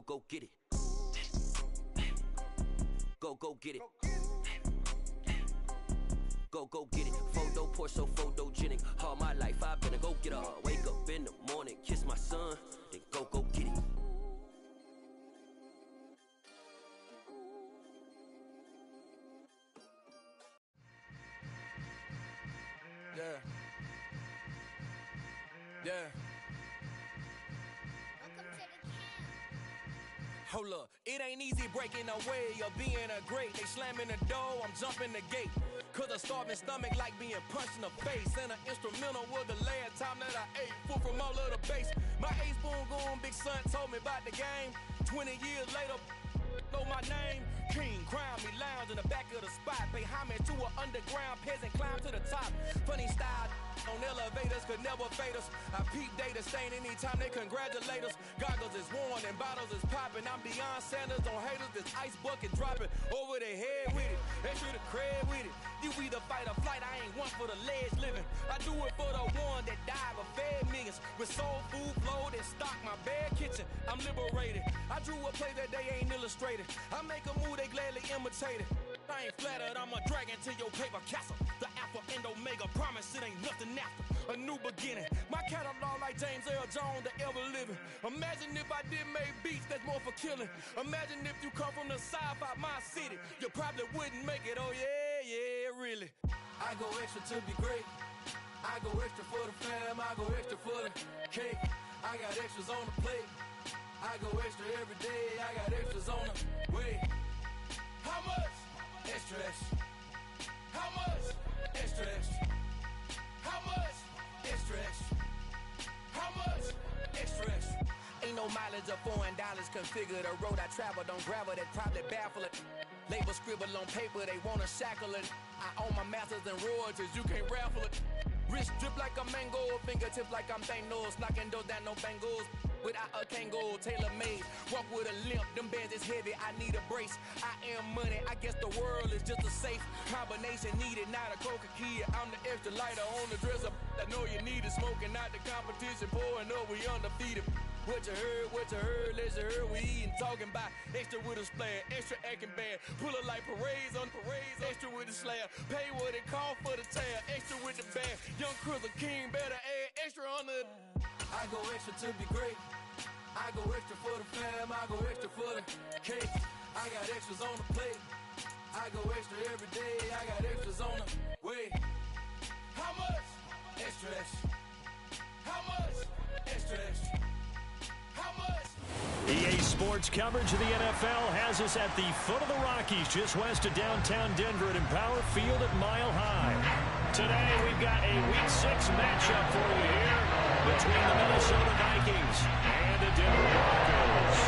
go get it. Go get it. Go get it. Photo poor, so photogenic. All my life I've been a go getter. Wake up in the morning, kiss my son, then go get it. Yeah. Yeah. Hold up, it ain't easy breaking away or being a great. They slamming the door, I'm jumping the gate. Cause a starving stomach like being punched in the face. And an instrumental was the last time that I ate. Full from all of the bass. My ace boom goon, big son told me about the game. 20 years later, know my name. King, crown me, lounge in the back of the spot. Pay homage to an underground peasant, climb to the top. Funny style on elevators could never fade us. I peep data stain anytime they congratulate us. Goggles is worn and bottles is popping. I'm Deion Sanders on haters, this ice bucket dropping over their head with it. Extra the cred with it. You either fight or flight, I ain't one for the ledge living. I do it for the one that died but fed millions. With soul food flowed and stock my bad kitchen. I'm liberated. I drew a play that they ain't illustrated. I make a move, they gladly imitate it. I ain't flattered, I'm a dragon to your paper castle. The Alpha and Omega, promise it ain't nothing after. A new beginning. My catalog like James Earl Jones, the ever living. Imagine if I did make beats that's more for killing. Imagine if you come from the south out my city. You probably wouldn't make it, oh yeah, really. I go extra to be great. I go extra for the fam, I go extra for the cake. I got extras on the plate. I go extra every day, I got extras on the way. How much? Extra, extra. How much? Extra, extra. How much? Extra, extra. How much? Extra, extra. Ain't no mileage of $4 configure the road I travel. Don't gravel that probably baffle it. Label scribble on paper, they wanna shackle it. I own my masters and royalties, you can't raffle it. Wrist drip like a mango, fingertips like I'm Thanos. Knocking those down, no bangles. Without a Kangol, tailor-made. Walk with a limp, them bands is heavy, I need a brace. I am money, I guess the world is just a safe combination needed, not a coca key. I'm the extra lighter on the dresser. I know you need it, smoking out the competition, pouring up, we undefeated. What you heard, let's hear we eatin', talking about extra with a splash, extra acting bad. Pull it like parades on parades, extra with the slab. Pay what it cost for the tab, extra with the bag. Young Crizzle King, better add extra on the. I go extra to be great. I go extra for the fam, I go extra for the cake. I got extras on the plate. I go extra every day, I got extras on the way. How much? Extra, extra. How much? Extra, extra. How much? EA Sports coverage of the NFL has us at the foot of the Rockies, just west of downtown Denver at Empower Field at Mile High. Today we've got a Week 6 matchup for you here between the Minnesota Vikings and the Denver Broncos.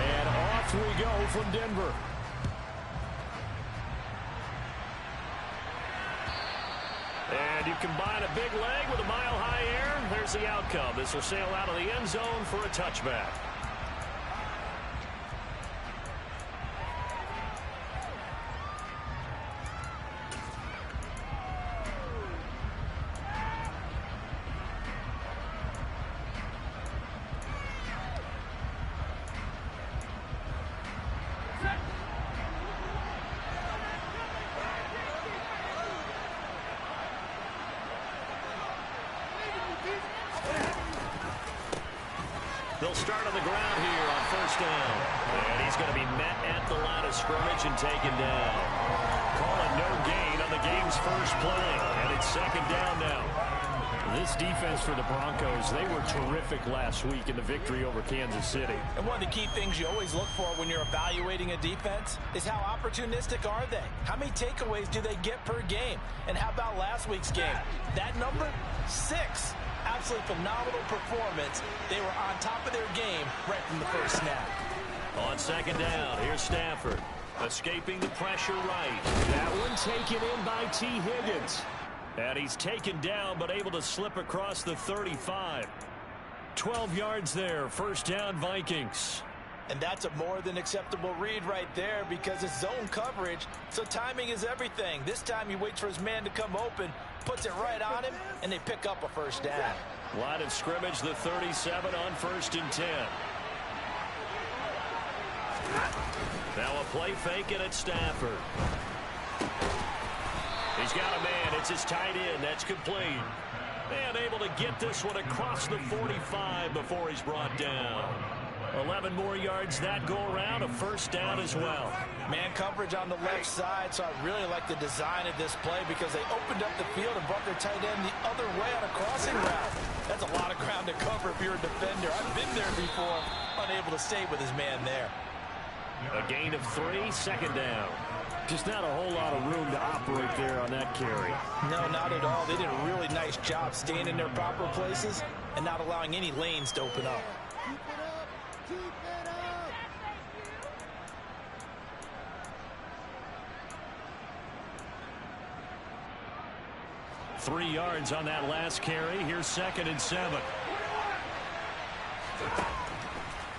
And off we go from Denver. And you combine a big leg with a mile-high air, there's the outcome. This will sail out of the end zone for a touchback. They'll start on the ground here on first down. And he's going to be met at the line of scrimmage and taken down. Calling no gain on the game's first play. And it's second down now. This defense for the Broncos, they were terrific last week in the victory over Kansas City. And one of the key things you always look for when you're evaluating a defense is how opportunistic are they? How many takeaways do they get per game? And how about last week's game? That number? 6. Absolutely phenomenal performance. They were on top of their game right from the first snap. On second down, here's Stafford. Escaping the pressure right. That one taken in by T. Higgins. And he's taken down but able to slip across the 35. 12 yards there, first down Vikings. And that's a more than acceptable read right there because it's zone coverage, so timing is everything. This time he waits for his man to come open, puts it right on him, and they pick up a first down. Line of scrimmage, the 37 on 1st and 10. Now a play fake and it's Stafford. He's got a man. It's his tight end. That's complete. And able to get this one across the 45 before he's brought down. 11 more yards that go around, a first down as well. Man coverage on the left side, so I really like the design of this play because they opened up the field and brought their tight end the other way on a crossing route. That's a lot of ground to cover if you're a defender. I've been there before, unable to stay with his man there. A gain of 3, second down. Just not a whole lot of room to operate there on that carry. No, not at all. They did a really nice job staying in their proper places and not allowing any lanes to open up. Keep it up. 3 yards on that last carry. Here's 2nd and 7.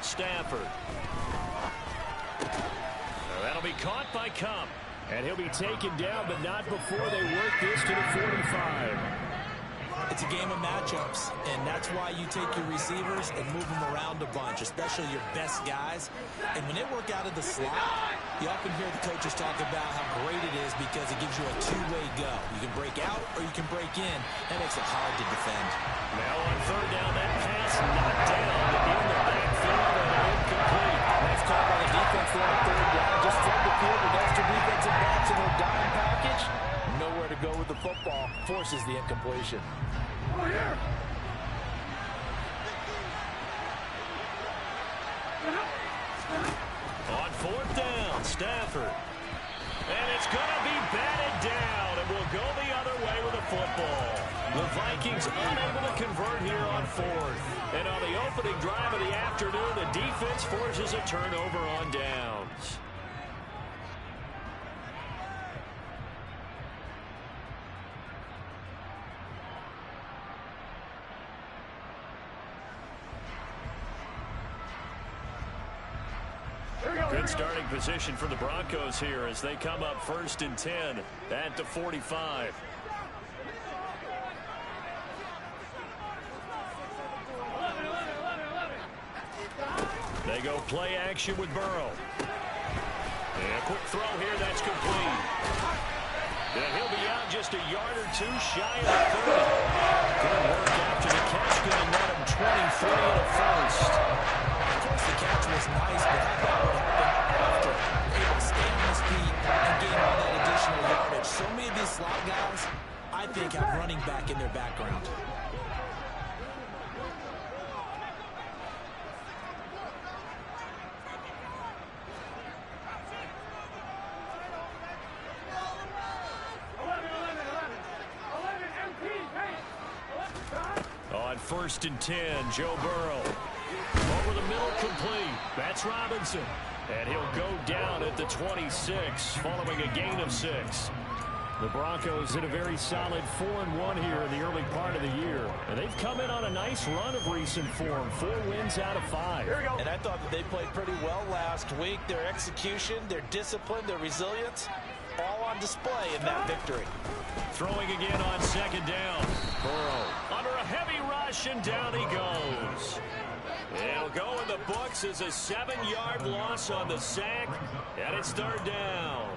Stafford. That'll be caught by Cup. And he'll be taken down, but not before they work this to the 45. It's a game of matchups, and that's why you take your receivers and move them around a bunch, especially your best guys. And when they work out of the slot, you often hear the coaches talk about how great it is because it gives you a two-way go. You can break out or you can break in. That makes it hard to defend. Now on 3rd down, that pass knocked down in the backfield and incomplete. Nice call by the defense there on 3rd down. Just flood the field with extra defensive backs in their dime package. Nowhere to go with the football. Forces the incompletion. On 4th down, Stafford. And it's going to be batted down, and will go the other way with the football. The Vikings unable to convert here on 4th. And on the opening drive of the afternoon, the defense forces a turnover on downs. Good starting position for the Broncos here as they come up 1st and 10 at the 45. They go play action with Burrow. And a quick throw here, that's complete. And he'll be out just a yard or 2 shy of the 30. Good work after the catch, going to net him 23 and a first. Of course, the catch was nice, but how about what happened after? Able to stay on his feet and gain all that additional yardage. So many of these slot guys, I think, have running back in their background. On 1st and 10, Joe Burrow. Over the middle, complete. That's Robinson. And he'll go down at the 26, following a gain of 6. The Broncos in a very solid 4-1 here in the early part of the year. And they've come in on a nice run of recent form. 4 wins out of 5. And I thought that they played pretty well last week. Their execution, their discipline, their resilience, all on display in that victory. Throwing again on 2nd down. Burrow under a heavy rush, and down he goes. It'll go in the books as a 7-yard loss on the sack, and it's 3rd down.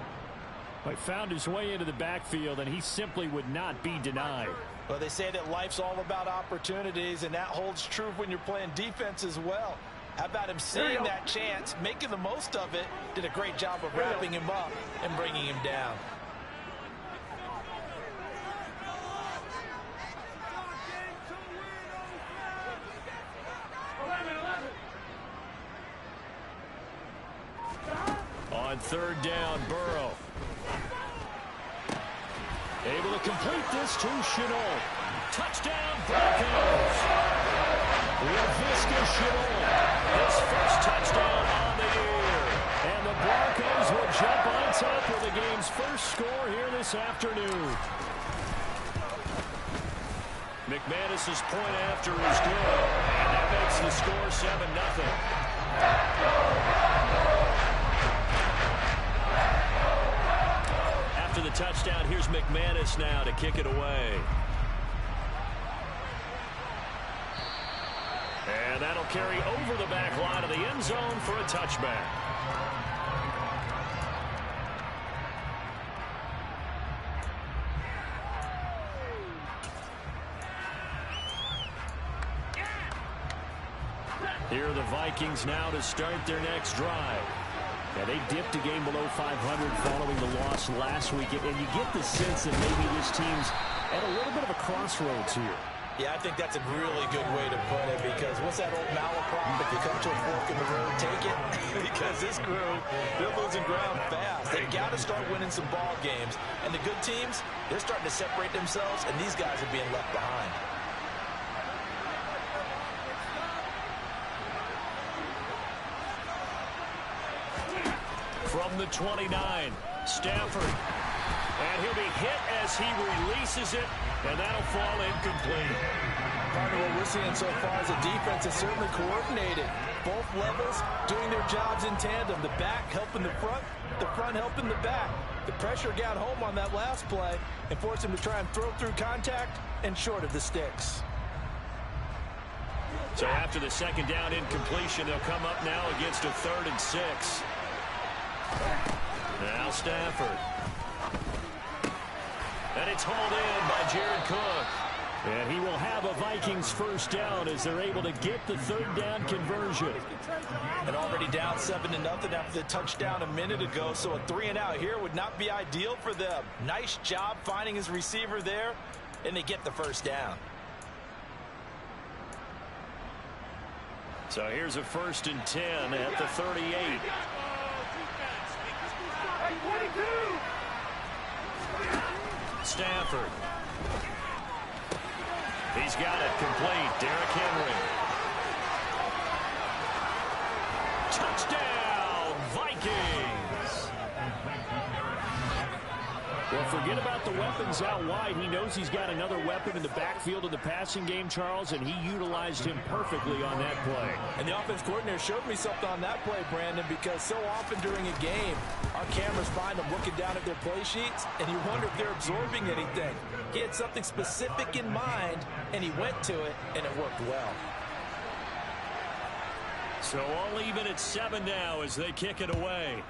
He found his way into the backfield, and he simply would not be denied. Well, they say that life's all about opportunities, and that holds true when you're playing defense as well. How about him seeing that chance, making the most of it, did a great job of wrapping him up and bringing him down. On 3rd down, Burrow. Able to complete this to Shenault. Touchdown, Broncos. Laviska Shenault, his first touchdown on the year. And the Broncos will jump on top with the game's first score here this afternoon. McManus's point after is good. And that makes the score 7-0. here's McManus now to kick it away. And that'll carry over the back line of the end zone for a touchback. Here are the Vikings now to start their next drive. Yeah, they dipped a game below 500 following the loss last week, and you get the sense that maybe this team's at a little bit of a crossroads here. Yeah, I think that's a really good way to put it, because what's that old malaprop? If you come to a fork in the road, take it. Because this crew, they're losing ground fast. They've got to start winning some ball games. And the good teams, they're starting to separate themselves, and these guys are being left behind. From the 29, Stafford. And he'll be hit as he releases it, and that'll fall incomplete. Partner, what we're seeing so far is a defense is certainly coordinated. Both levels doing their jobs in tandem. The back helping the front helping the back. The pressure got home on that last play and forced him to try and throw through contact and short of the sticks. So after the second down incompletion, they'll come up now against a 3rd and 6. Now Stafford. And it's hauled in by Jared Cook. And he will have a Vikings first down as they're able to get the 3rd down conversion. And already down 7-0 after the touchdown a minute ago, so a 3-and-out here would not be ideal for them. Nice job finding his receiver there, and they get the first down. So here's a 1st and 10 at the 38. Stafford. He's got it complete. Derrick Henry. Touchdown, Vikings. Well, forget about the weapons out wide. He knows he's got another weapon in the backfield of the passing game, Charles, and he utilized him perfectly on that play. And the offense coordinator showed me something on that play, Brandon, because so often during a game, our cameras find them looking down at their play sheets, and you wonder if they're absorbing anything. He had something specific in mind, and he went to it, and it worked well. So all even at 7 now as they kick it away.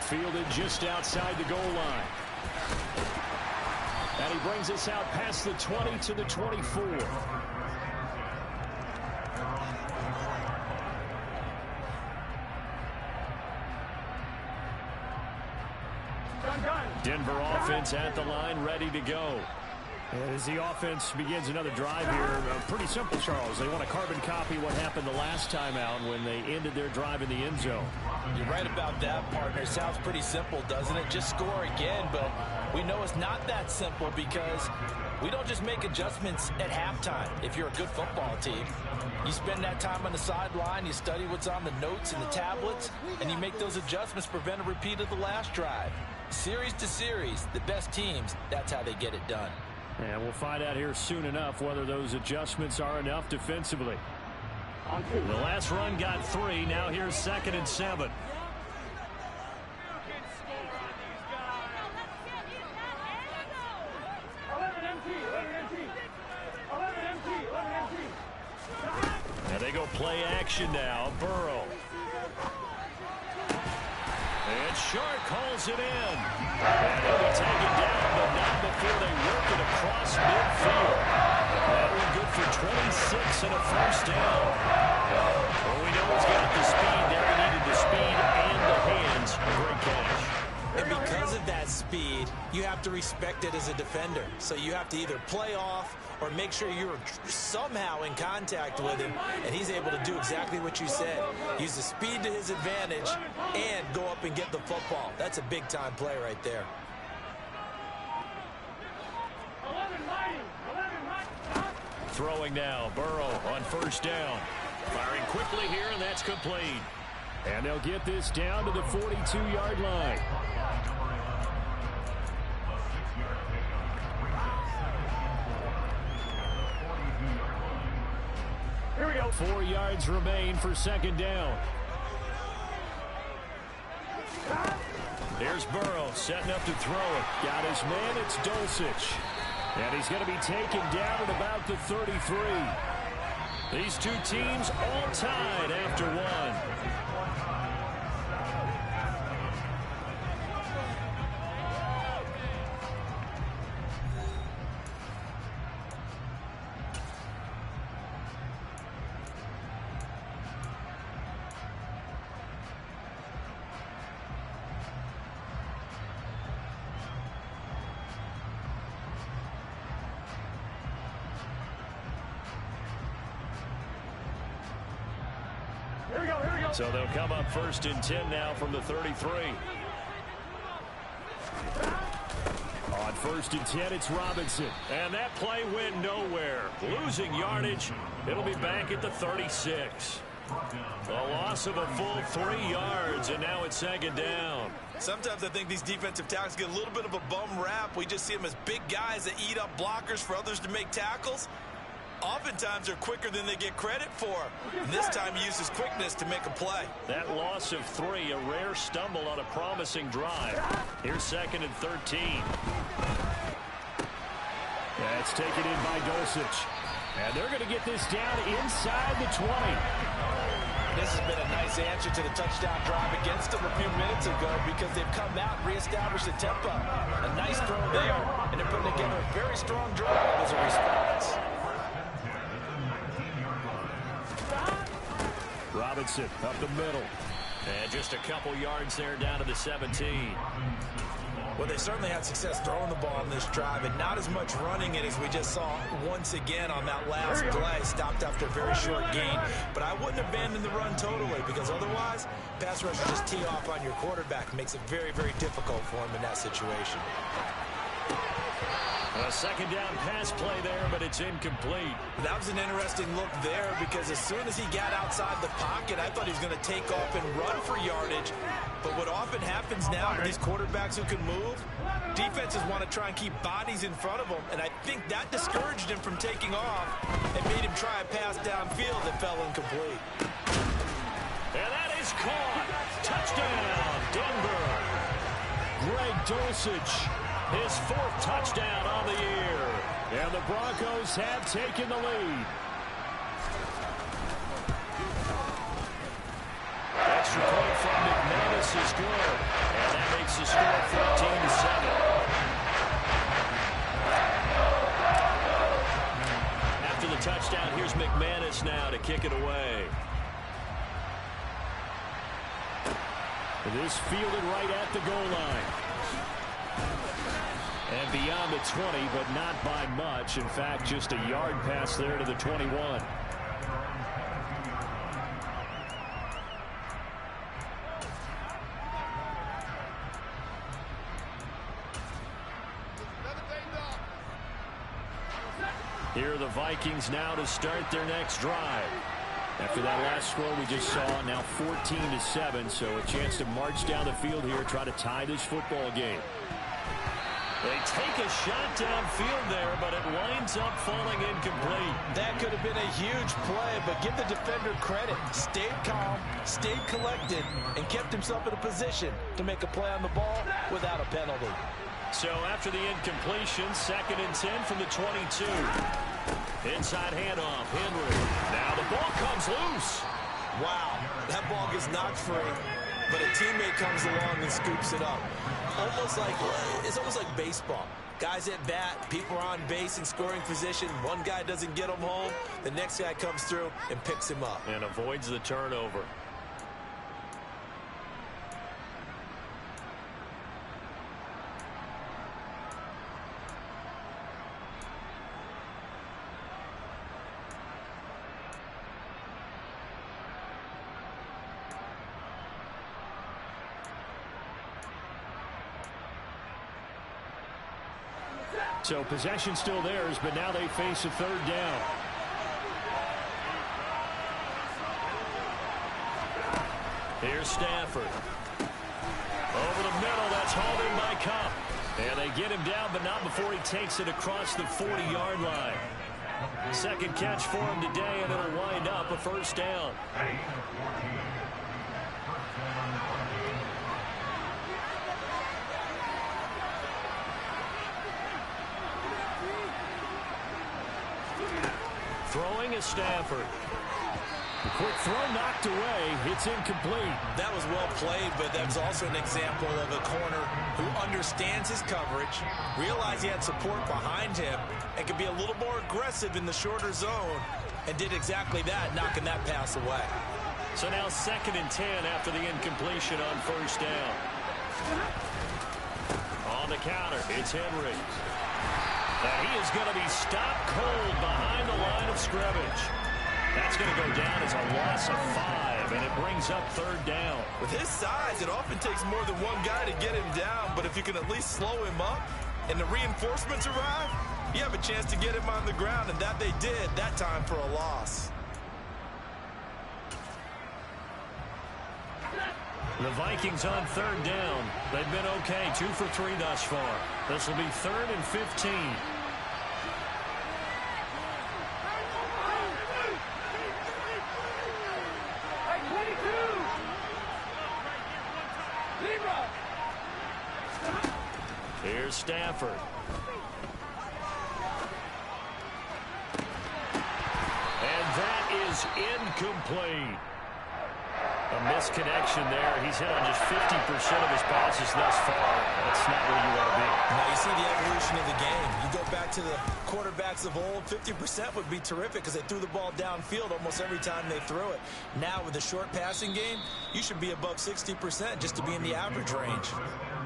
Fielded just outside the goal line. And he brings us out past the 20 to the 24. Denver offense at the line, ready to go. And as the offense begins another drive here, pretty simple, Charles. They want to carbon copy what happened the last time out when they ended their drive in the end zone. You're right about that, partner. Sounds pretty simple, doesn't it? Just score again, but we know it's not that simple because we don't just make adjustments at halftime. If you're a good football team, you spend that time on the sideline, you study what's on the notes and the tablets, and you make those adjustments to prevent a repeat of the last drive. Series to series, the best teams, that's how they get it done. And we'll find out here soon enough whether those adjustments are enough defensively. The last run got 3. Now here's 2nd and 7. And they go play action now. Burrow. And Shark calls it in. And he'll be taken down, but not before they work it across midfield. That one good for 26 and a first down. Well, we know he's got the speed there. He needed the speed and the hands. A great catch. And because of that speed, you have to respect it as a defender. So you have to either play off or make sure you're somehow in contact with him, and he's able to do exactly what you said. Use the speed to his advantage and go up and get the football. That's a big-time play right there. Throwing now, Burrow on first down. Firing quickly here, and that's complete. And they'll get this down to the 42-yard line. Here we go. 4 yards remain for 2nd down. Here's Burrow setting up to throw it. Got his man. It's Dulcich. And he's going to be taken down at about the 33. These two teams all tied after one. So they'll come up 1st and 10 now from the 33. On 1st and 10, it's Robinson. And that play went nowhere. Losing yardage. It'll be back at the 36. A loss of a full 3 yards, and now it's 2nd down. Sometimes I think these defensive tackles get a little bit of a bum rap. We just see them as big guys that eat up blockers for others to make tackles. Oftentimes they're quicker than they get credit for. And this time he uses quickness to make a play. That loss of 3, a rare stumble on a promising drive. Here's 2nd and 13. That's taken in by Dulcich. And they're going to get this down inside the 20. This has been a nice answer to the touchdown drive against them a few minutes ago because they've come out and reestablished the tempo. A nice throw there, and they're putting together a very strong drive as a response. Robinson up the middle. And just a couple yards there down to the 17. Well, they certainly had success throwing the ball on this drive and not as much running it as we just saw once again on that last play. Stopped after a very short gain. But I wouldn't abandon the run totally because otherwise, pass rush will just tee off on your quarterback. It makes it very, very difficult for him in that situation. A 2nd down pass play there, but it's incomplete. That was an interesting look there because as soon as he got outside the pocket, I thought he was going to take off and run for yardage. But what often happens now with these quarterbacks who can move, defenses want to try and keep bodies in front of them, and I think that discouraged him from taking off and made him try a pass downfield that fell incomplete. And that is caught. Touchdown, Denver. Greg Dulcich. His 4th touchdown on the year. And the Broncos have taken the lead. Extra point from McManus is good. And that makes the score 14-7. After the touchdown, here's McManus now to kick it away. This fielded right at the goal line. And beyond the 20, but not by much. In fact, just a yard pass there to the 21. Here are the Vikings now to start their next drive. After that last score we just saw, now 14-7, so a chance to march down the field here, try to tie this football game. They take a shot downfield there, but it winds up falling incomplete. That could have been a huge play, but give the defender credit. Stayed calm, stayed collected, and kept himself in a position to make a play on the ball without a penalty. So after the incompletion, 2nd and 10 from the 22. Inside handoff, Henry. Now the ball comes loose. Wow, that ball gets knocked free, but a teammate comes along and scoops it up. It's almost like baseball. Guys at bat, people are on base in scoring position. One guy doesn't get him home. The next guy comes through and picks him up. And avoids the turnover. So possession still theirs, but now they face a 3rd down. Here's Stafford. Over the middle, that's hauled in by Cup. And they get him down, but not before he takes it across the 40-yard line. 2nd catch for him today, and it'll wind up a 1st down. Throwing is Stafford. The quick throw knocked away. It's incomplete. That was well played, but that's also an example of a corner who understands his coverage, realized he had support behind him, and could be a little more aggressive in the shorter zone, and did exactly that, knocking that pass away. So now 2nd and 10 after the incompletion on 1st down. On the counter, it's Henry. And he is going to be stopped cold behind the line of scrimmage. That's going to go down as a loss of 5, and it brings up 3rd down. With his size, it often takes more than one guy to get him down, but if you can at least slow him up and the reinforcements arrive, you have a chance to get him on the ground, and that they did that time for a loss. The Vikings on 3rd down. They've been okay, 2 for 3 thus far. This will be 3rd and 15. Here's Stafford. And that is incomplete. A misconnection there. He's hit on just 50% of his passes thus far. That's not where you want to be. Now you see the evolution of the game. You go back to the quarterbacks of old, 50% would be terrific because they threw the ball downfield almost every time they threw it. Now with the short passing game, you should be above 60% just to be in the average range.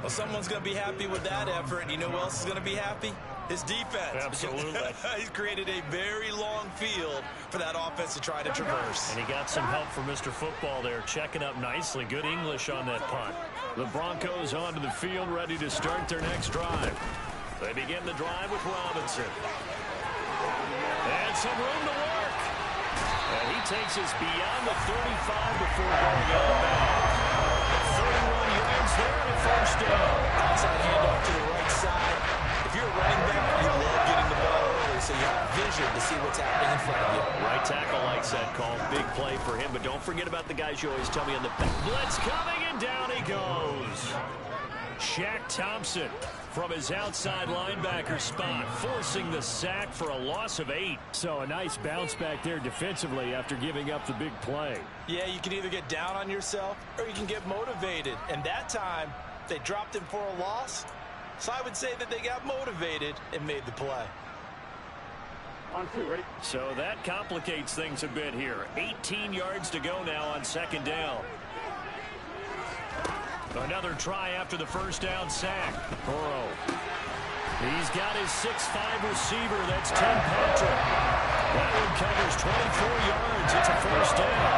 Well, someone's going to be happy with that effort. You know who else is going to be happy? His defense. Absolutely. He's created a very long field for that offense to try to traverse. And he got some help from Mr. Football there, checking up nicely. Good English on that punt. The Broncos onto the field, ready to start their next drive. They begin the drive with Robinson. And some room to work. And he takes us beyond the 35 before going on back. 31 yards there and a 1st down. Outside handoff to the right side. If you're a running back, you love getting the ball early so you have vision to see what's happening in front of you. Right tackle likes that call. Big play for him, but don't forget about the guys you always tell me on the back. Blitz coming, and down he goes. Shaq Thompson from his outside linebacker spot, forcing the sack for a loss of 8. So a nice bounce back there defensively after giving up the big play. Yeah, you can either get down on yourself or you can get motivated. And that time, they dropped him for a loss. So I would say that they got motivated and made the play. On 2, ready? So that complicates things a bit here. 18 yards to go now on 2nd down. Another try after the 1st down sack. Burrow. He's got his 6'5" receiver. That's Tim Patrick. That one covers 24 yards. It's a 1st down.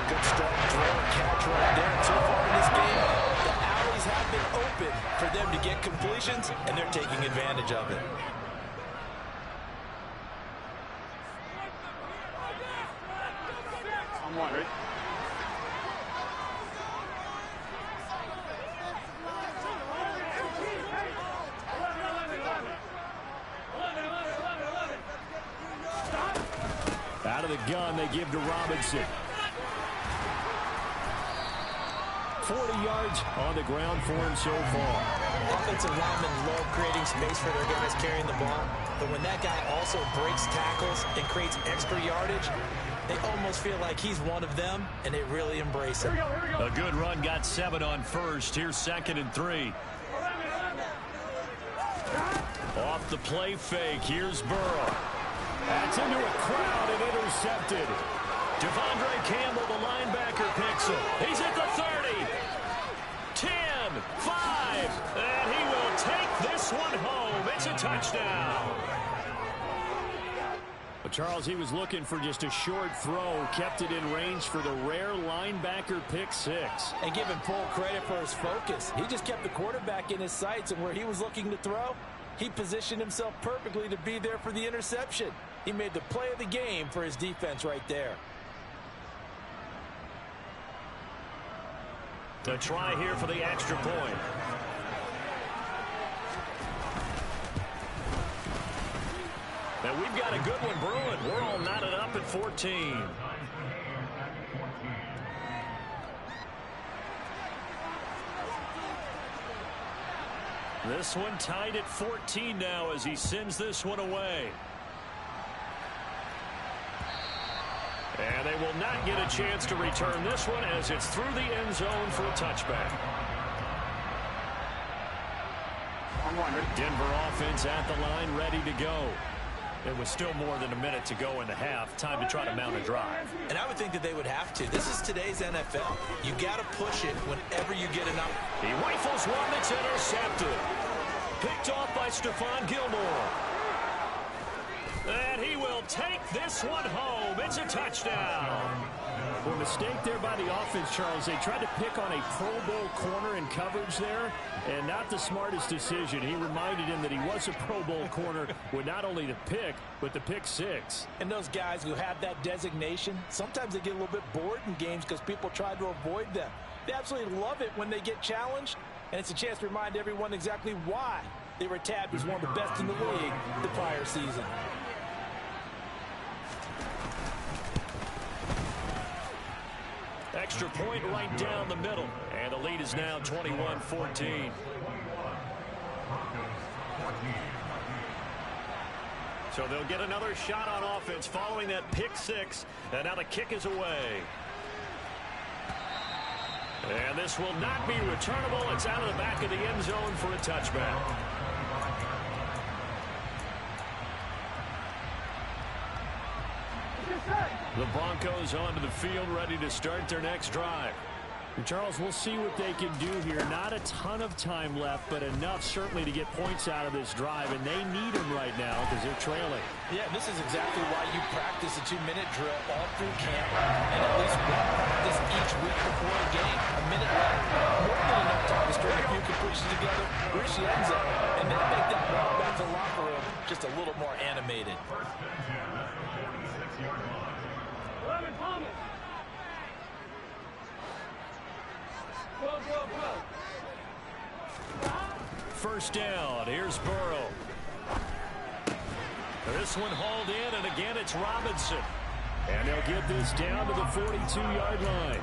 Good strong throw and catch right there. So far in this game, the alleys have been open for them to get completions, and they're taking advantage of it. On 1, ready? Out of the gun, they give to Robinson. 40 yards on the ground for him so far. Offensive linemen love creating space for their guys carrying the ball, but when that guy also breaks tackles and creates extra yardage, they almost feel like he's one of them, and they really embrace him. A good run, got 7 on 1st. Here's 2nd and 3. Off the play fake, here's Burrow. That's into a crowd and intercepted. Devondre Campbell, the linebacker, picks him. He's at the 30. 10, 5, and he will take this one home. It's a touchdown. Well, Charles, he was looking for just a short throw, kept it in range for the rare linebacker pick 6. And give him full credit for his focus. He just kept the quarterback in his sights, and where he was looking to throw, he positioned himself perfectly to be there for the interception. He made the play of the game for his defense right there. A try here for the extra point. And we've got a good one brewing. We're all knotted up at 14. This one tied at 14 now as he sends this one away. And they will not get a chance to return this one as it's through the end zone for a touchback. Denver offense at the line, ready to go. It was still more than a minute to go in the half. Time to try to mount a drive. And I would think that they would have to. This is today's NFL. You got to push it whenever you get an up. He rifles one that's intercepted. Picked off by Stephon Gilmore. And he will take this one home. It's a touchdown. Well, mistake there by the offense, Charles. They tried to pick on a Pro Bowl corner in coverage there, and not the smartest decision. He reminded him that he was a Pro Bowl corner with not only the pick, but the pick six. And those guys who have that designation, sometimes they get a little bit bored in games because people try to avoid them. They absolutely love it when they get challenged, and it's a chance to remind everyone exactly why they were tabbed as one of the best in the league the prior season. Extra point right down the middle. And the lead is now 21-14. So they'll get another shot on offense following that pick six. And now the kick is away. And this will not be returnable. It's out of the back of the end zone for a touchback. The Broncos onto the field, ready to start their next drive. And Charles, we'll see what they can do here. Not a ton of time left, but enough certainly to get points out of this drive, and they need them right now because they're trailing. Yeah, this is exactly why you practice a 2-minute drill all through camp and at least one practice each week before a game. A minute left, more than enough time to string a few completions together, reach the end zone, and then make that walk back to the locker room just a little more animated. First down. Here's Burrow. This one hauled in, and again it's Robinson. And they'll get this down to the 42-yard line.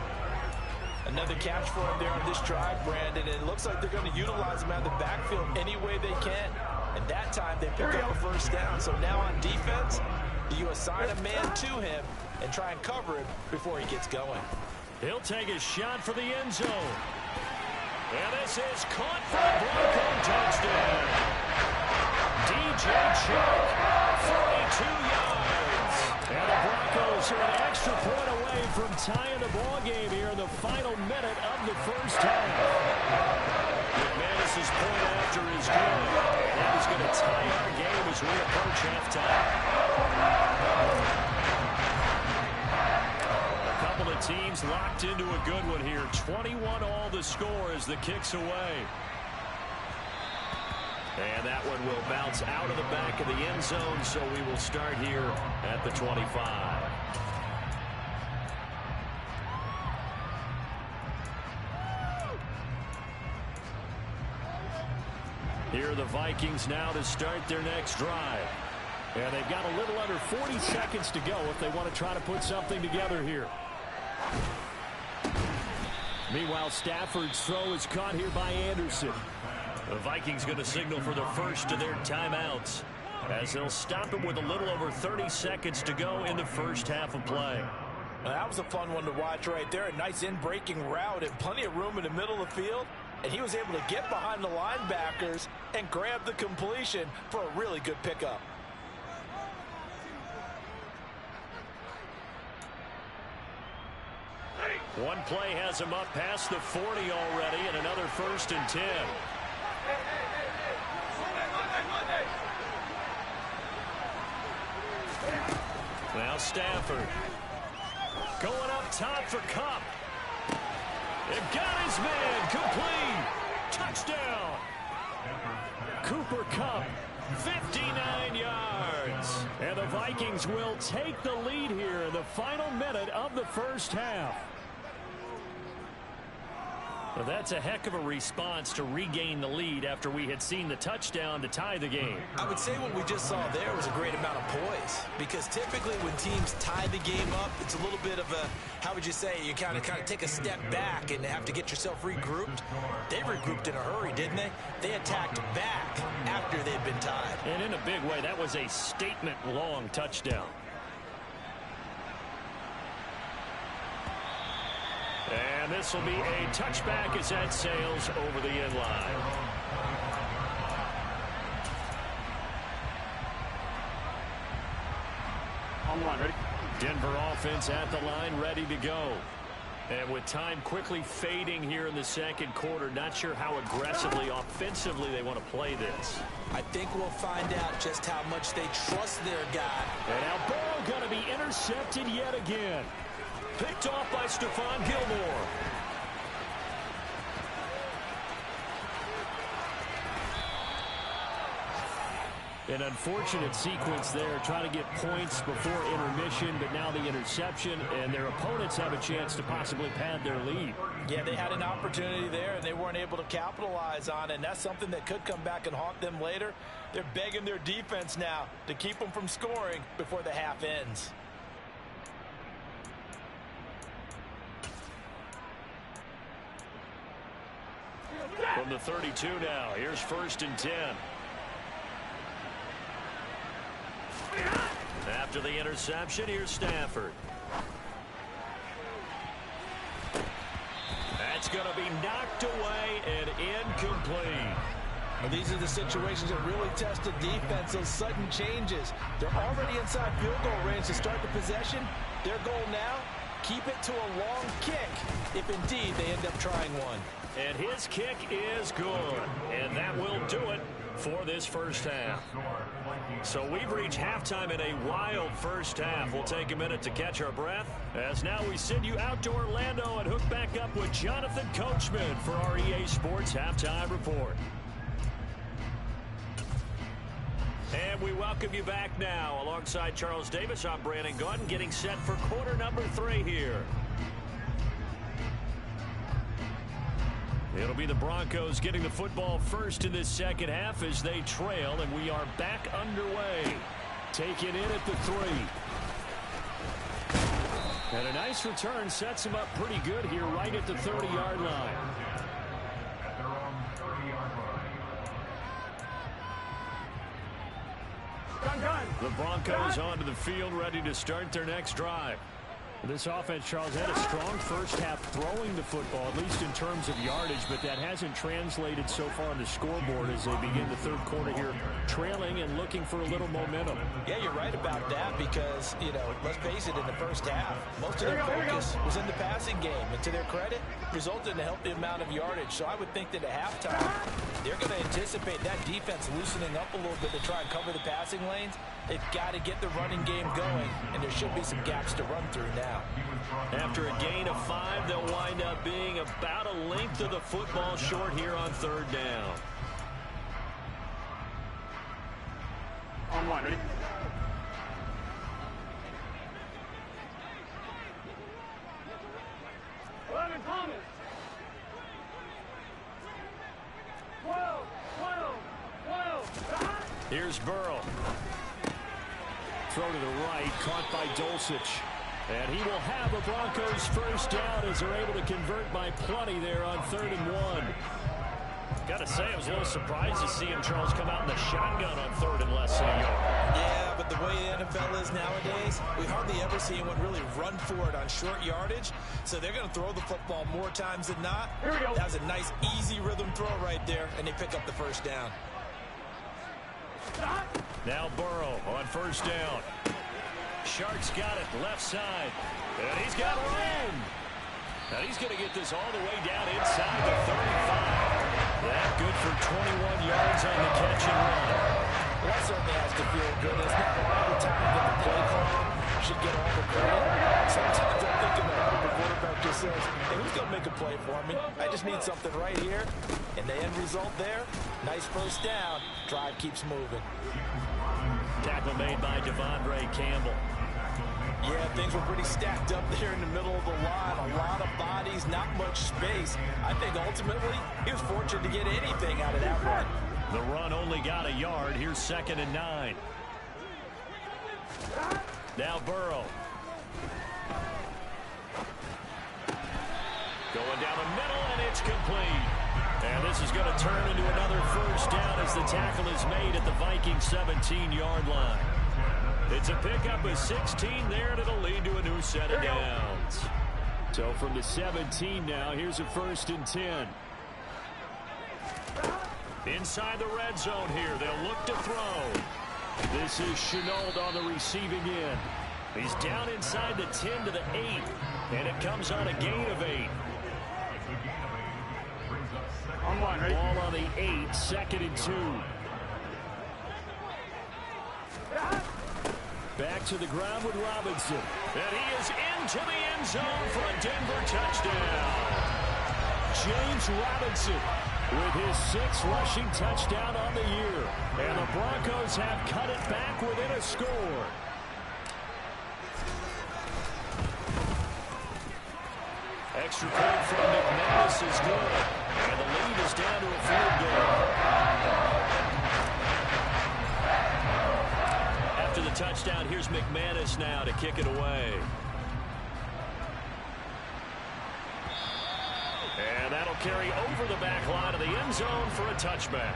Another catch for him there on this drive, Brandon, and it looks like they're going to utilize him out of the backfield any way they can. And that time they pick up a first down. So now on defense, you assign a man to him and try and cover him before he gets going. He'll take a shot for the end zone. And this is caught for a Bronco touchdown. DJ Chark, 42 yards. And the Broncos are an extra point away from tying the ball game here in the final minute of the first half. McManus's point after is good. And that is going to tie our game as we approach halftime. Teams locked into a good one here. 21 all the score as the kick's away. And that one will bounce out of the back of the end zone, so we will start here at the 25. Here are the Vikings now to start their next drive. And they've got a little under 40 seconds to go if they want to try to put something together here. Meanwhile, Stafford's throw is caught here by Anderson. The Vikings going to signal for the first of their timeouts as they'll stop him with a little over 30 seconds to go in the first half of play. Well, that was a fun one to watch right there. A nice in-breaking route and plenty of room in the middle of the field. And he was able to get behind the linebackers and grab the completion for a really good pickup. One play has him up past the 40 already, and another 1st and 10. Now Stafford going up top for Kupp. They've got his man complete. Touchdown. Cooper Kupp, 59 yards. And the Vikings will take the lead here in the final minute of the first half. Well, that's a heck of a response to regain the lead after we had seen the touchdown to tie the game. I would say what we just saw there was a great amount of poise, because typically when teams tie the game up, it's a little bit of a, how would you say, you kind of take a step back and have to get yourself regrouped. They regrouped in a hurry, didn't they? They attacked back after they'd been tied. And in a big way, that was a statement-long touchdown. And this will be a touchback as that sails over the end line. On the line, ready? Denver offense at the line, ready to go. And with time quickly fading here in the second quarter, not sure how aggressively, offensively they want to play this. I think we'll find out just how much they trust their guy. And now Burrow going to be intercepted yet again. Picked off by Stephon Gilmore. An unfortunate sequence there, trying to get points before intermission, but now the interception, and their opponents have a chance to possibly pad their lead. Yeah, they had an opportunity there, and they weren't able to capitalize on it, and that's something that could come back and haunt them later. They're begging their defense now to keep them from scoring before the half ends. From the 32 now, here's 1st and 10. After the interception, here's Stafford. That's going to be knocked away and incomplete. Well, these are the situations that really test the defense, those sudden changes. They're already inside field goal range to start the possession. Their goal now, keep it to a long kick, if indeed they end up trying one. And his kick is good, and that will do it for this first half. So we've reached halftime in a wild first half. We'll take a minute to catch our breath, as now we send you out to Orlando and hook back up with Jonathan Coachman for our EA Sports Halftime Report. And we welcome you back now. Alongside Charles Davis, I'm Brandon Gaudin, getting set for quarter number 3 here. It'll be the Broncos getting the football first in this second half as they trail, and we are back underway. Taken in at the 3. And a nice return sets him up pretty good here right at the 30-yard line. The Broncos onto the field, ready to start their next drive. This offense, Charles, had a strong first half throwing the football, at least in terms of yardage, but that hasn't translated so far on the scoreboard as they begin the third quarter here, trailing and looking for a little momentum. Yeah, you're right about that because, you know, let's face it, in the first half, most of their focus was in the passing game, and to their credit, resulted in a healthy amount of yardage. So I would think that at halftime, they're going to anticipate that defense loosening up a little bit to try and cover the passing lanes. They've got to get the running game going, and there should be some gaps to run through now. After a gain of 5, they'll wind up being about a length of the football short here on 3rd down. On line, ready? Here's Burrow. Throw to the right, caught by Dulcich. And he will have the Broncos first down as they're able to convert by plenty there on 3rd and 1. Got to say, I was a little surprised to see him, Charles, come out in the shotgun on 3rd and less than a yard. Yeah, but the way the NFL is nowadays, we hardly ever see anyone really run for it on short yardage. So they're going to throw the football more times than not. Here we go. That was a nice, easy rhythm throw right there, and they pick up the first down. Now Burrow on 1st down. Shark's got it left side. And he's got room. And he's going to get this all the way down inside the 35. That good for 21 yards on the catch and run. Well, that certainly has to feel good. It's not all the time that the play call should get all the credit. Sometimes I'm thinking that the quarterback just says, hey, who's going to make a play for me? I just need something right here. And the end result there, nice first down. Drive keeps moving. Tackle made by Devondre Campbell. Yeah, things were pretty stacked up there in the middle of the line. A lot of bodies, not much space. I think ultimately he was fortunate to get anything out of that run. The run only got a yard. Here's 2nd and 9. Now Burrow. Going down the middle, and it's complete. And this is going to turn into another first down as the tackle is made at the Vikings 17-yard line. It's a pickup of 16 there, and it'll lead to a new set of downs. So from the 17 now, here's a 1st and 10. Inside the red zone here, they'll look to throw. This is Chenault on the receiving end. He's down inside the 10 to the 8, and it comes on a gain of 8. On one, ready? Ball on the 8, 2nd and 2. Back to the ground with Robinson. And he is into the end zone for a Denver touchdown. James Robinson with his 6th rushing touchdown on the year. And the Broncos have cut it back within a score. Extra point from McManus is good. And the lead is down to a field goal. After the touchdown, here's McManus now to kick it away. And that'll carry over the back line of the end zone for a touchback.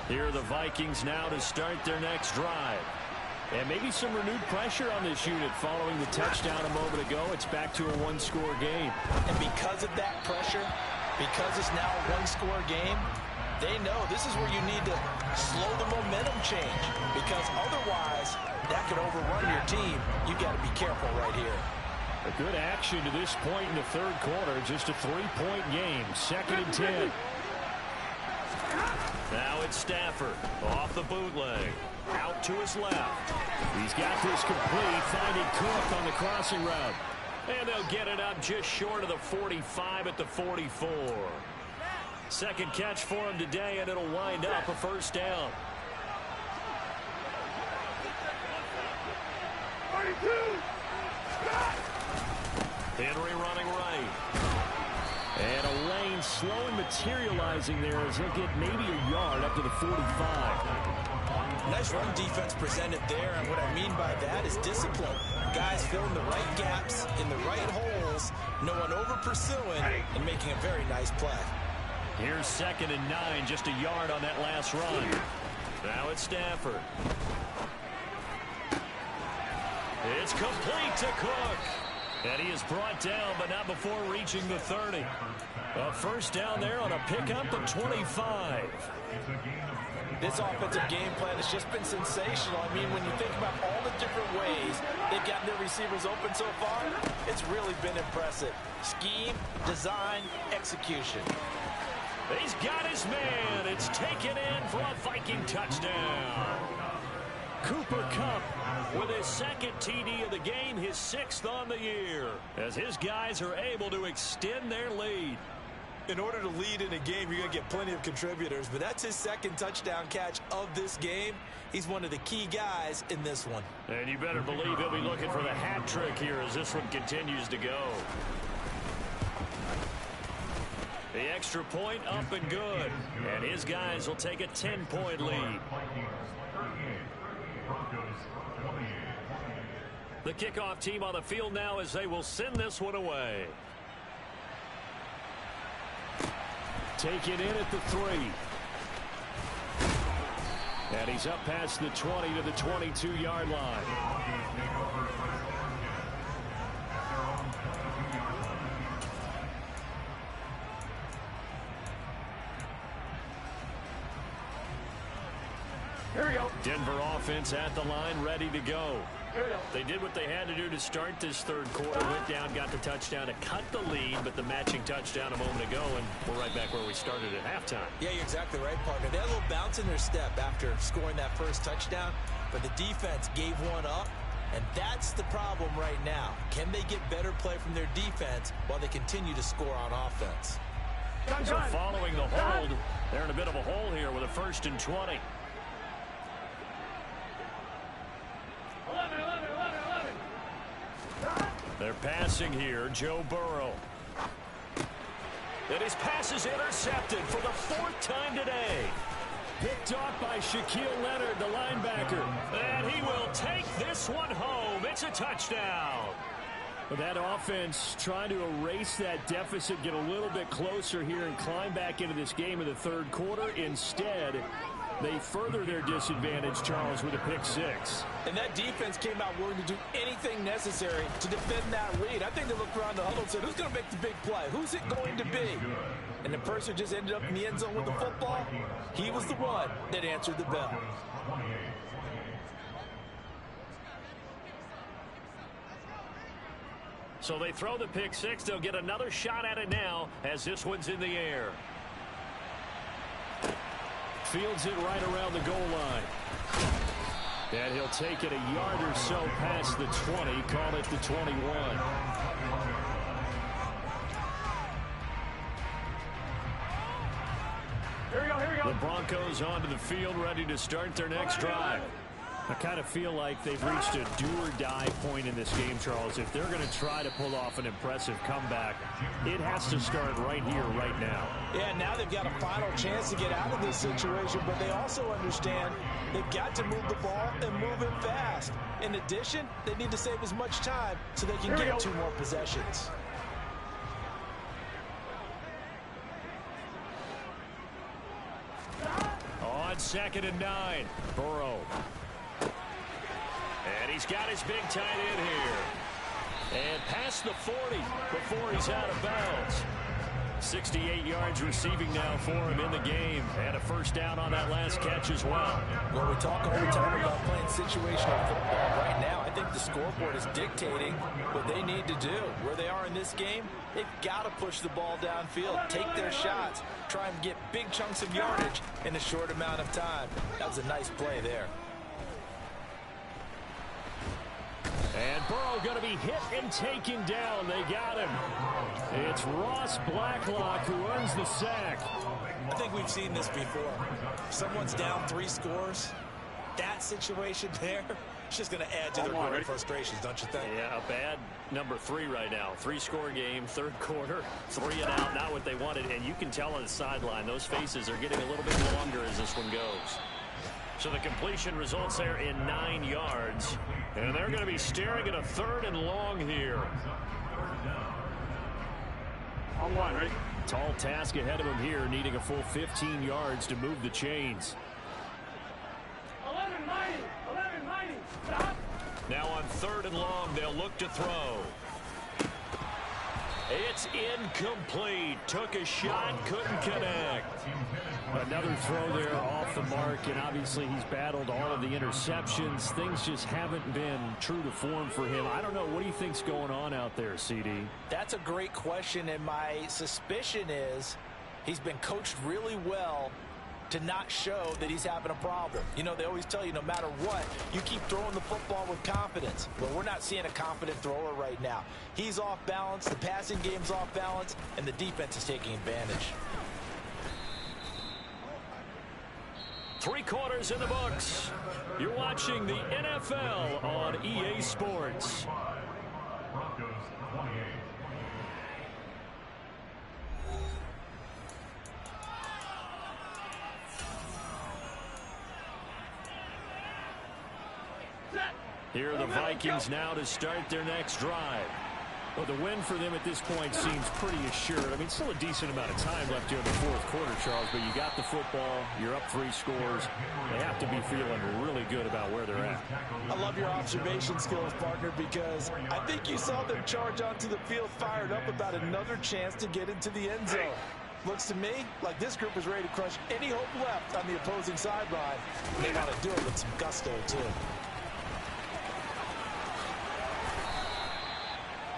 Here are the Vikings now to start their next drive. And maybe some renewed pressure on this unit following the touchdown a moment ago. It's back to a 1-score game. And because of that pressure, because it's now a 1-score game, they know this is where you need to slow the momentum change, because otherwise that could overrun your team. You've got to be careful right here. A good action to this point in the 3rd quarter. Just a 3-point game. 2nd and 10. Now it's Stafford off the bootleg. Out to his left. He's got this complete, finding Cook on the crossing route. And they'll get it up just short of the 45 at the 44. Second catch for him today, and it'll wind up a 1st down. 42. Henry running right. And a lane slowly materializing there as he'll get maybe a yard up to the 45. Nice run defense presented there, and what I mean by that is discipline. Guys filling the right gaps in the right holes, no one over pursuing, and making a very nice play. Here's 2nd and 9, just a yard on that last run. Now it's Stafford. It's complete to Cook. And he is brought down, but not before reaching the 30. A 1st down there on a pickup of 25. This offensive game plan has just been sensational. I mean, when you think about all the different ways they've gotten their receivers open so far, it's really been impressive. Scheme, design, execution. He's got his man. It's taken in for a Viking touchdown. Cooper Kupp with his 2nd TD of the game, his 6th on the year, as his guys are able to extend their lead. In order to lead in a game, you're going to get plenty of contributors, but that's his 2nd touchdown catch of this game. He's one of the key guys in this one. And you better believe he'll be looking for the hat trick here as this one continues to go. The extra point up and good, and his guys will take a 10-point lead. The kickoff team on the field now as they will send this one away. Take it in at the 3. And he's up past the 20 to the 22-yard line. Here we go. Denver offense at the line, ready to go. They did what they had to do to start this 3rd quarter. Went down, got the touchdown to cut the lead, but the matching touchdown a moment ago, and we're right back where we started at halftime. Yeah, you're exactly right, partner. They had a little bounce in their step after scoring that 1st touchdown, but the defense gave one up, and that's the problem right now. Can they get better play from their defense while they continue to score on offense? So following the hold, they're in a bit of a hole here with a 1st and 20. 11. They're passing here, Joe Burrow. And his pass is intercepted for the 4th time today. Picked off by Shaquille Leonard, the linebacker. And he will take this one home. It's a touchdown. But that offense trying to erase that deficit, get a little bit closer here and climb back into this game in the third quarter. Instead, they further their disadvantage, Charles, with a pick six. And that defense came out willing to do anything necessary to defend that lead. I think they looked around the huddle and said, who's going to make the big play? Who's it going to be? And the person who just ended up in the end zone with the football, he was the one that answered the bell. So they throw the pick six. They'll get another shot at it now as this one's in the air. Fields it right around the goal line. And he'll take it a yard or so past the 20, call it the 21. Here we go. The Broncos onto the field, ready to start their next drive. I kind of feel like they've reached a do-or-die point in this game, Charles. If they're going to try to pull off an impressive comeback, it has to start right here, right now. Yeah, now they've got a final chance to get out of this situation, but they also understand they've got to move the ball and move it fast. In addition, they need to save as much time so they can get 2 more possessions. On 2nd and 9, Burrow. And he's got his big tight end here. And past the 40 before he's out of bounds. 68 yards receiving now for him in the game. And a first down on that last catch as well. Well, we talk all the time about playing situational football. Right now, I think the scoreboard is dictating what they need to do. Where they are in this game, they've got to push the ball downfield, take their shots, try and get big chunks of yardage in a short amount of time. That was a nice play there. And Burrow going to be hit and taken down. They got him. It's Ross Blacklock who earns the sack. I think we've seen this before. Someone's down 3 scores. That situation there, it's just going to add to their growing frustrations, don't you think? Yeah, a bad number 3 right now. 3-score game, third quarter, 3 and out, not what they wanted. And you can tell on the sideline, those faces are getting a little bit longer as this one goes. So the completion results there in 9 yards. And they're going to be staring at a 3rd and long here. On 1, right? Tall task ahead of him here, needing a full 15 yards to move the chains. 11-90. Stop. Now on 3rd and long, they'll look to throw. It's incomplete. Took a shot, couldn't connect. Another throw there off the mark, and obviously he's battled all of the interceptions. Things just haven't been true to form for him. I don't know. What do you think's going on out there, CD? That's a great question, and my suspicion is he's been coached really well to not show that he's having a problem. You know, they always tell you no matter what, you keep throwing the football with confidence. But we're not seeing a confident thrower right now. He's off balance, the passing game's off balance, and the defense is taking advantage. 3 quarters in the books. You're watching the NFL on EA Sports. Here are the Vikings now to start their next drive. Well, the win for them at this point seems pretty assured. I mean, still a decent amount of time left here in the 4th quarter, Charles, but you got the football, you're up 3 scores. They have to be feeling really good about where they're at. I love your observation skills, partner, because I think you saw them charge onto the field fired up about another chance to get into the end zone. Looks to me like this group is ready to crush any hope left on the opposing sideline. And they want to do it with some gusto, too.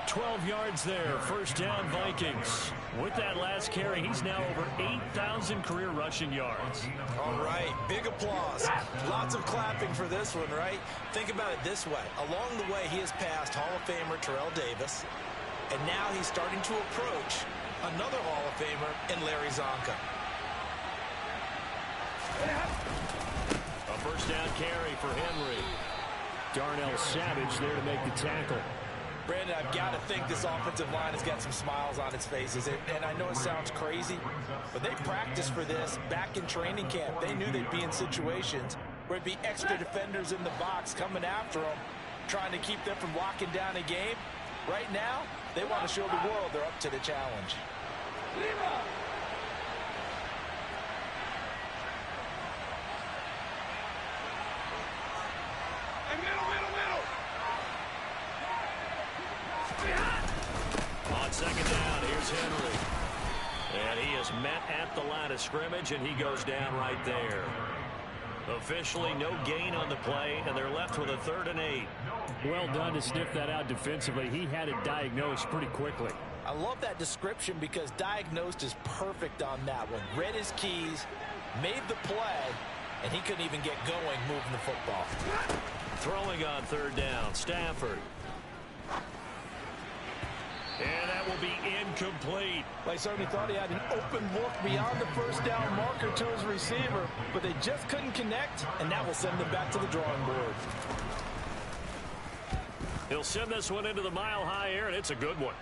12 yards there, first down Vikings. With that last carry, he's now over 8,000 career rushing yards. All right, big applause. Lots of clapping for this one, right? Think about it this way. Along the way, he has passed Hall of Famer Terrell Davis, and now he's starting to approach another Hall of Famer in Larry Zonka. A first down carry for Henry. Darnell Savage there to make the tackle. Brandon, I've got to think this offensive line has got some smiles on its faces. And I know it sounds crazy, but they practiced for this back in training camp. They knew they'd be in situations where it'd be extra defenders in the box coming after them, trying to keep them from locking down a game. Right now, they want to show the world they're up to the challenge. On second down, here's Henry. And he is met at the line of scrimmage, and he goes down right there. Officially no gain on the play, and they're left with a 3rd and 8. Well done to sniff that out defensively. He had it diagnosed pretty quickly. I love that description because diagnosed is perfect on that one. Read his keys, made the play, and he couldn't even get going moving the football. Throwing on 3rd down, Stafford. And that will be incomplete. They certainly thought he had an open look beyond the first down marker to his receiver, but they just couldn't connect, and that will send them back to the drawing board. He'll send this one into the mile-high air, and it's a good one.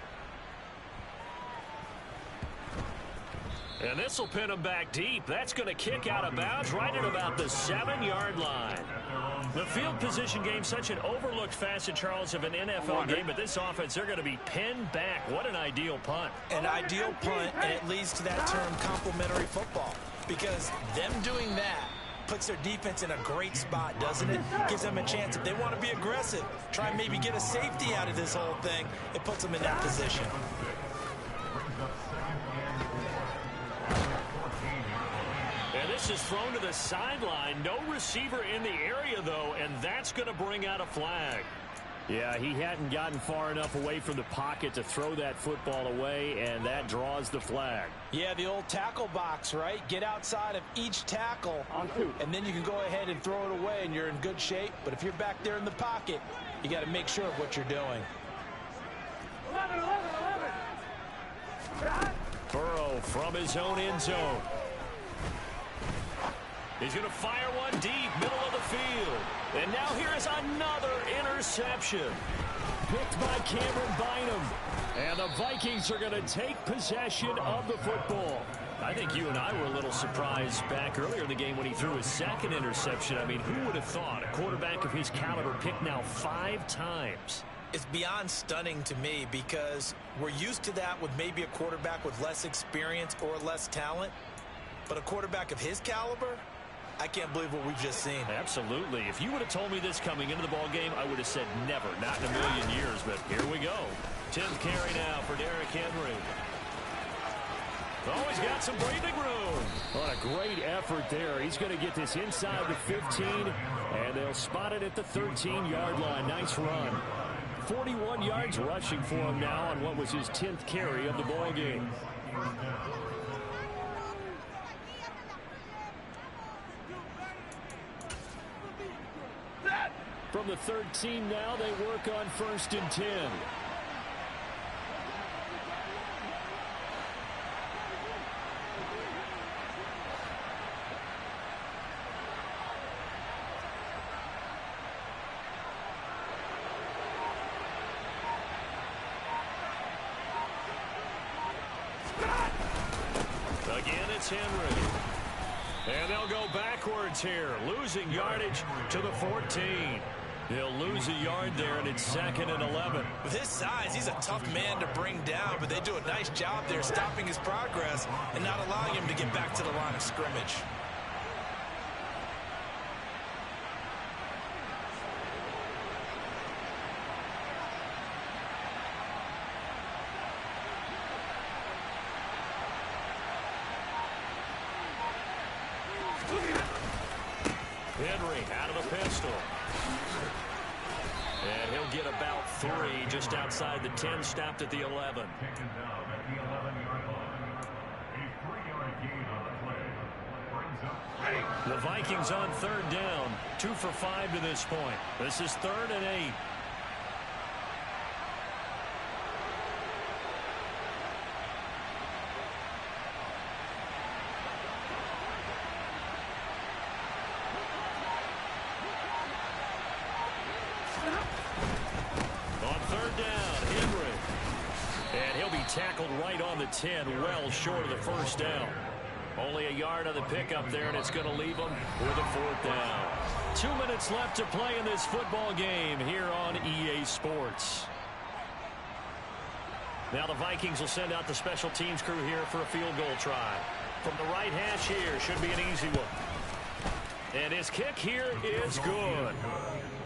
And this will pin him back deep. That's going to kick out of bounds right at about the 7-yard line. The field position game, such an overlooked facet, Charles, of an NFL game, but this offense, they're going to be pinned back. What an ideal punt. An ideal punt, and it leads to that term complementary football, because them doing that puts their defense in a great spot, doesn't it? Gives them a chance, if they want to be aggressive, try and maybe get a safety out of this whole thing. It puts them in that position. And this is thrown to the sideline. No receiver in the area, though, and that's going to bring out a flag. Yeah, he hadn't gotten far enough away from the pocket to throw that football away, and that draws the flag. Yeah, the old tackle box, right? Get outside of each tackle, and then you can go ahead and throw it away, and you're in good shape. But if you're back there in the pocket, you got to make sure of what you're doing. 11. Burrow from his own end zone. He's going to fire one deep, middle of the field. And now here is another interception. Picked by Cameron Bynum. And the Vikings are going to take possession of the football. I think you and I were a little surprised back earlier in the game when he threw his 2nd interception. I mean, who would have thought a quarterback of his caliber picked now 5 times? It's beyond stunning to me because we're used to that with maybe a quarterback with less experience or less talent. But a quarterback of his caliber, I can't believe what we've just seen. Absolutely. If you would have told me this coming into the ball game, I would have said never, not in a million years. But here we go. 10th carry now for Derrick Henry. Oh, he's got some breathing room. What a great effort there. He's going to get this inside the 15, and they'll spot it at the 13-yard line. Nice run. 41 yards rushing for him now on what was his 10th carry of the ball game. From the 13 now, they work on 1st and 10. Again, it's Henry. And they'll go backwards here, losing yardage to the 14. He'll lose a yard there, and it's 2nd and 11. With his size, he's a tough man to bring down, but they do a nice job there stopping his progress and not allowing him to get back to the line of scrimmage. Henry out of the pistol. And he'll get about 3 just outside the 10, stopped at the 11. The Vikings on 3rd down, 2 for 5 to this point. This is 3rd and 8. Tackled right on the 10, well short of the 1st down. Only a yard on the pickup there, and it's going to leave them with a 4th down. 2 minutes left to play in this football game here on EA Sports. Now the Vikings will send out the special teams crew here for a field goal try. From the right hash here, should be an easy one. And his kick here is good.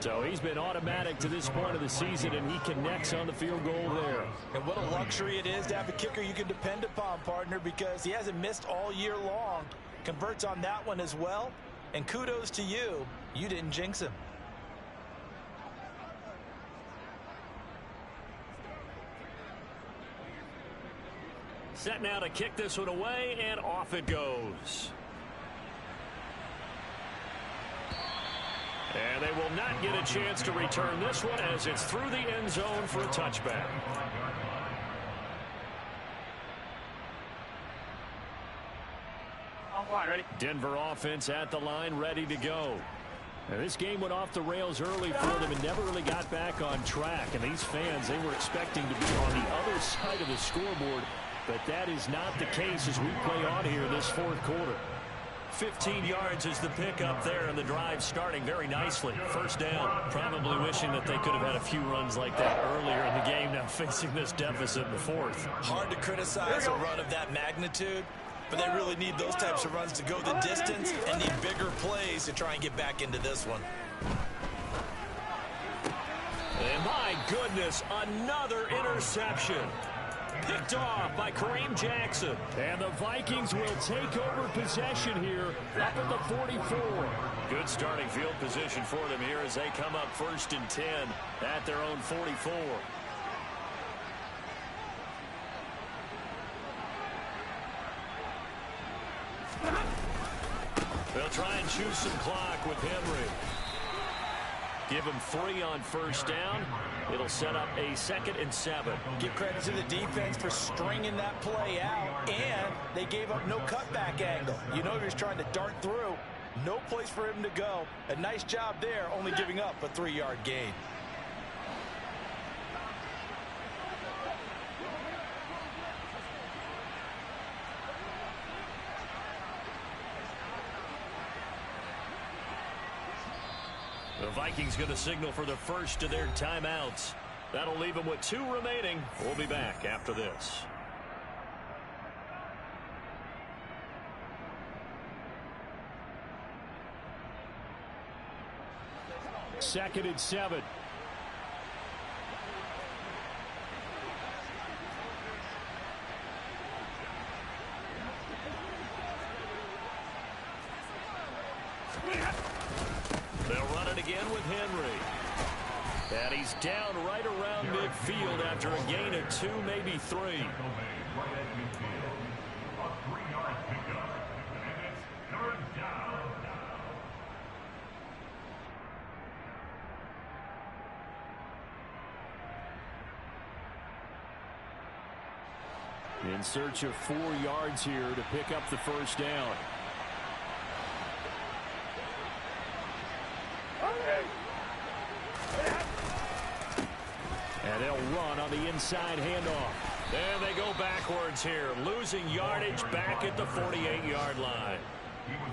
So he's been automatic to this point of the season, and he connects on the field goal there. And what a luxury it is to have a kicker you can depend upon, partner, because he hasn't missed all year long. Converts on that one as well. And kudos to you. You didn't jinx him. Set now to kick this one away, and off it goes. And they will not get a chance to return this one as it's through the end zone for a touchback. Ready? Denver offense at the line, ready to go. Now, this game went off the rails early for them and never really got back on track. And these fans, they were expecting to be on the other side of the scoreboard. But that is not the case as we play on here this fourth quarter. 15 yards is the pickup there, and the drive starting very nicely. First down. Probably wishing that they could have had a few runs like that earlier in the game, now facing this deficit in the fourth. Hard to criticize a run of that magnitude, but they really need those types of runs to go the distance and need bigger plays to try and get back into this one. And my goodness, another interception. Picked off by Kareem Jackson. And the Vikings will take over possession here up at the 44. Good starting field position for them here as they come up 1st and 10 at their own 44. They'll try and choose some clock with Henry. Give him 3 on first down. It'll set up a 2nd and 7. Give credit to the defense for stringing that play out, and they gave up no cutback angle. You know he was trying to dart through. No place for him to go. A nice job there, only giving up a 3-yard gain. The Vikings going to signal for the first of their timeouts. That'll leave them with 2 remaining. We'll be back after this. Second and 7. They'll run it again with Henry. And he's down right around midfield after a gain of 2, maybe 3. In search of 4 yards here to pick up the first down. And they'll run on the inside handoff. And they go backwards here, losing yardage back at the 48-yard line.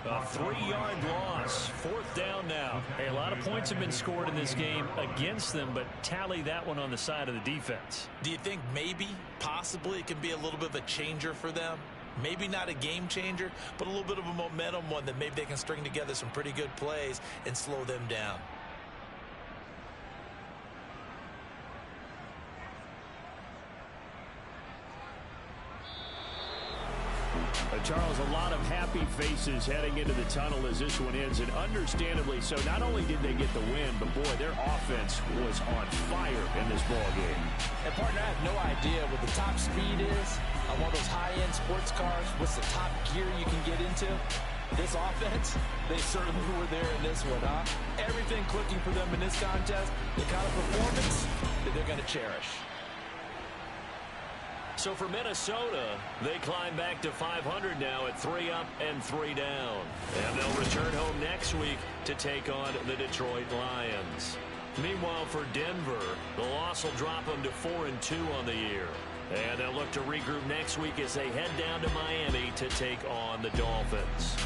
A 3-yard loss. 4th down now. Hey, a lot of points have been scored in this game against them, but tally that one on the side of the defense. Do you think maybe, possibly, it can be a little bit of a changer for them? Maybe not a game changer, but a little bit of a momentum one that maybe they can string together some pretty good plays and slow them down. Charles, a lot of happy faces heading into the tunnel as this one ends, and understandably so. Not only did they get the win, but boy, their offense was on fire in this ball game. And partner, I have no idea what the top speed is on one of those high-end sports cars. What's the top gear you can get into? This offense, they certainly were there in this one, huh? Everything clicking for them in this contest, the kind of performance that they're going to cherish. So for Minnesota, they climb back to 500 now at 3 up and 3 down. And they'll return home next week to take on the Detroit Lions. Meanwhile, for Denver, the loss will drop them to 4-2 on the year. And they'll look to regroup next week as they head down to Miami to take on the Dolphins.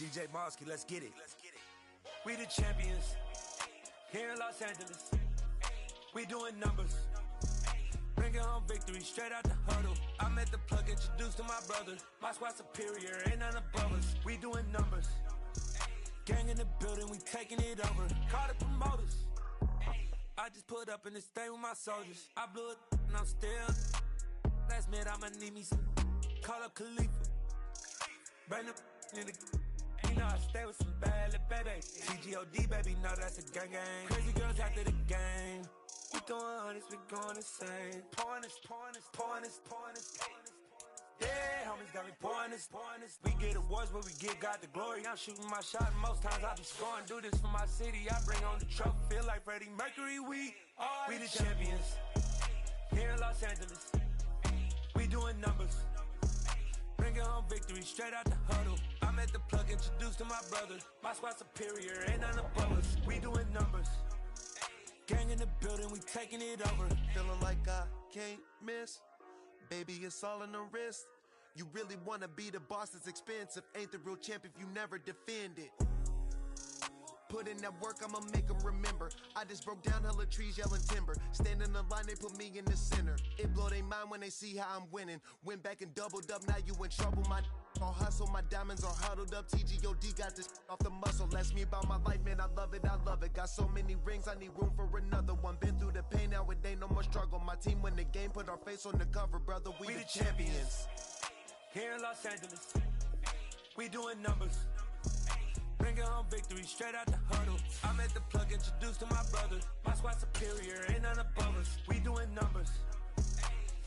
DJ Mosky, let's get it. We the champions here in Los Angeles. We doing numbers. Bringing home victory straight out the huddle. I'm at the plug, introduced to my brother. My squad superior, ain't none above us. We doing numbers. Gang in the building, we taking it over. Call the promoters. I just put up in this thing with my soldiers. I blew it and I'm still. Last minute I'ma need me some. Call up Khalifa. Bring up in the. You know I stay with some bad little baby. TGOD baby, know that's a gang gang. Crazy girls after the game. We throwing hundreds, we going insane. Pouring this. Yeah, homies got me pouring this. We get awards, but we give God the glory. I'm shooting my shot, and most times I be scoring. Do this for my city, I bring on the trophy. Feel like Freddie Mercury, we the champions. Here in Los Angeles, we doing numbers. Bringing home victory straight out the huddle. I'm at the plug, introduced to my brother. My squad superior, ain't none above us. We doing numbers. Gang in the building, we taking it over. Feeling like I can't miss. Baby, it's all in the wrist. You really wanna be the boss, it's expensive. Ain't the real champ if you never defend it. Put in that work, I'ma make them remember. I just broke down hella trees, yelling timber. Stand in the line, they put me in the center. It blow their mind when they see how I'm winning. Went back and doubled up, now you in trouble. My all hustle, my diamonds are huddled up. TGOD got this off the muscle. Ask me about my life, man, I love it. Got so many rings, I need room for another one. Been through the pain, now it ain't no more struggle. My team win the game, put our face on the cover, brother. We the champions. Here in Los Angeles, we doing numbers. Bringing home victory straight out the huddle. I'm at the plug, introduced to my brother. My squad superior, ain't none above us. We doing numbers.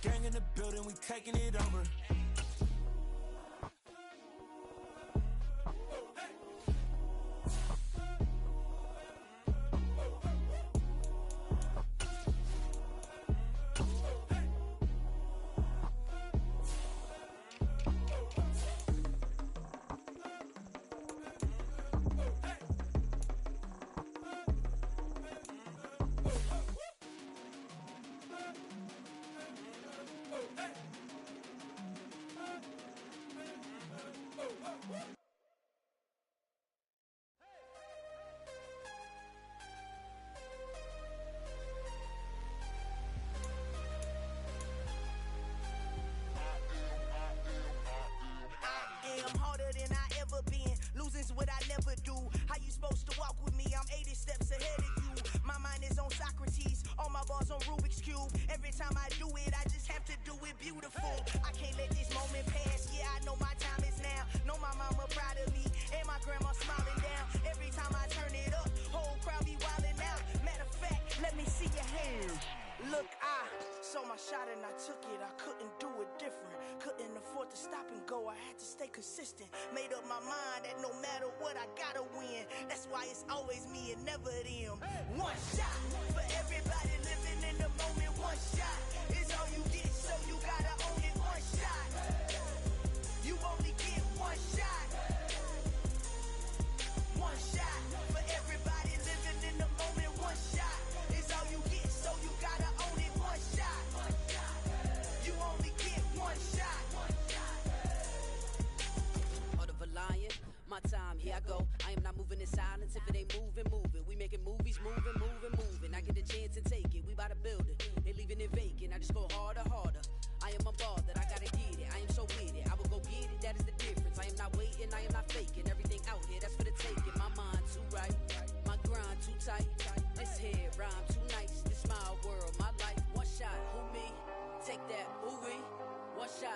Gang in the building, we taking it over. Losing's what I never do. How you supposed to walk with me? I'm 80 steps ahead of you. My mind is on Socrates, all my bars on Rubik's Cube. Every time I do it, I just have to do it beautiful. I can't let this moment pass. Yeah, I know my time is now. Know my mama proud of me, and my grandma smiling down. Every time I turn it up, whole crowd be wildin' out. Matter of fact, let me see your hands. Look, I saw my shot and I took it. I couldn't do it different. Couldn't afford to stop and go. I had to stay consistent. Made up my mind that no matter what, I gotta win. That's why it's always me and never them. One shot for everybody living in the moment. One shot is all you get, so you gotta own it. One shot. You only get one shot. One shot for everybody living in the moment. One shot is all you get, so you gotta own it. One shot. You only get one shot. Heart of a lion, my time, here I go. I am not moving in silence. If it ain't moving, moving. We making movies, moving. I get a chance and take it. We bout to build it. They leaving it vacant. I just go harder. I am a ball that I gotta get it. I am so with it. I will go get it. That is the difference. I am not waiting. I am not faking. Everything out here, that's for the taking. My mind too right. My grind too tight. This head rhyme too nice. This my world, my life. One shot, who me? Take that, ooh-wee. One shot.